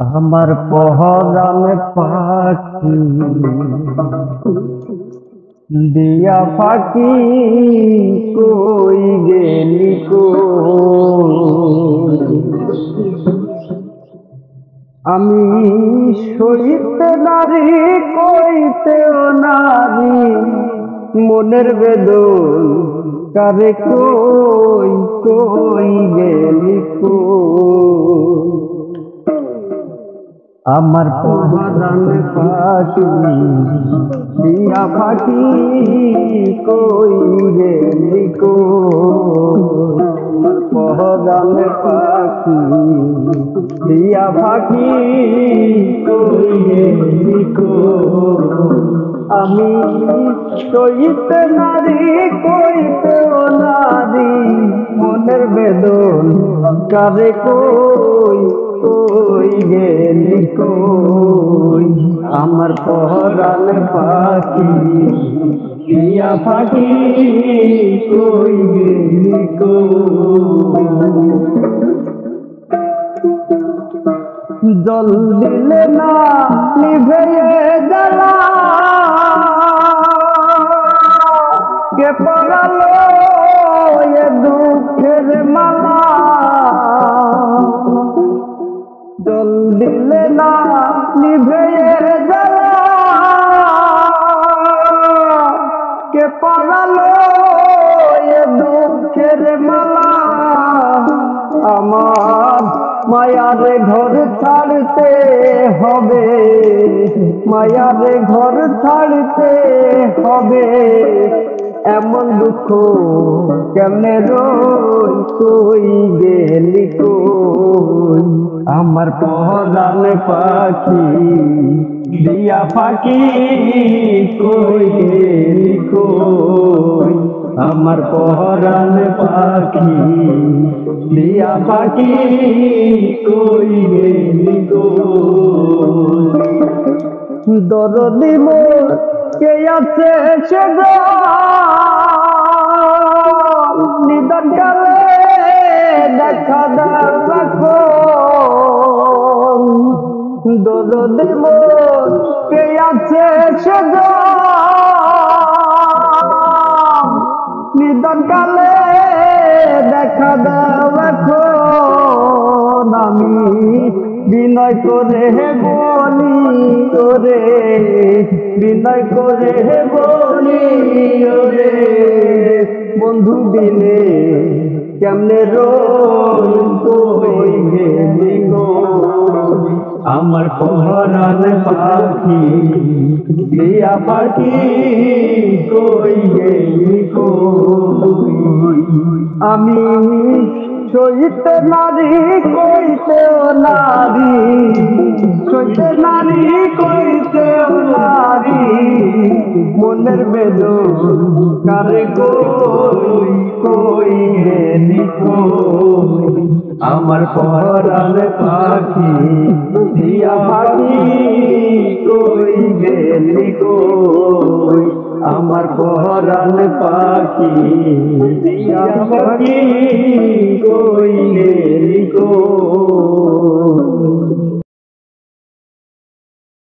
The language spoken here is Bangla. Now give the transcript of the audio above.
আমার পহরান পাখি দিয়া ফাঁকি কই গেলি আমি সইতে নারী কইতেও নারী মনের বেদন কারে কই কই গেলি আমার পহরান পাখি দিয়া ফাঁকি কই গেলি আমার পহরান পাখি দিয়া ফাঁকি কই গেলি আমি সইতে নারী কইতেও নারী মনের বেদন কারে কই কই গেলি আমার পহরান পাখি দিয়া ফাঁকি কই গেলি জল দিলে না নিভে জ্বালা কে পড়ালো এ দুঃখের মালা জল দিলে না নিভে জ্বালা কে পড়ালো এ দুঃখের মালা আমার মায়ারে ঘর ছাড়তে হবে মায়ারে ঘর ছাড়তে হবে এমন দুঃখ কেমনে রই কই গেলি আমার পহরান পাখি দিয়া ফাঁকি কই গেলি আমার পহরান পাখি দিয়া ফাঁকি কই গেলি দরদি মোর কে আছে সে নিদান কালে দেখা দেখো দরদি মোর কে আছে সে নিদান কালে দেখা দেখো আমি বিনয় করে বলি ওরে বিনয় করে বলি ওরে বন্ধু বিনে কেমনে রই গেলি আমার পহরান পাখি দিয়া পাখি কই গেলি আমি সইতে নারী কইতেও নারী সইতে নারী কইতেও নারী মনের বেদন কারে কই কই গেলি আমার পহরান পাখি দিয়া পাখি কই গেলি আমার পহরান পাখি দিয়া পাখি কই গেলি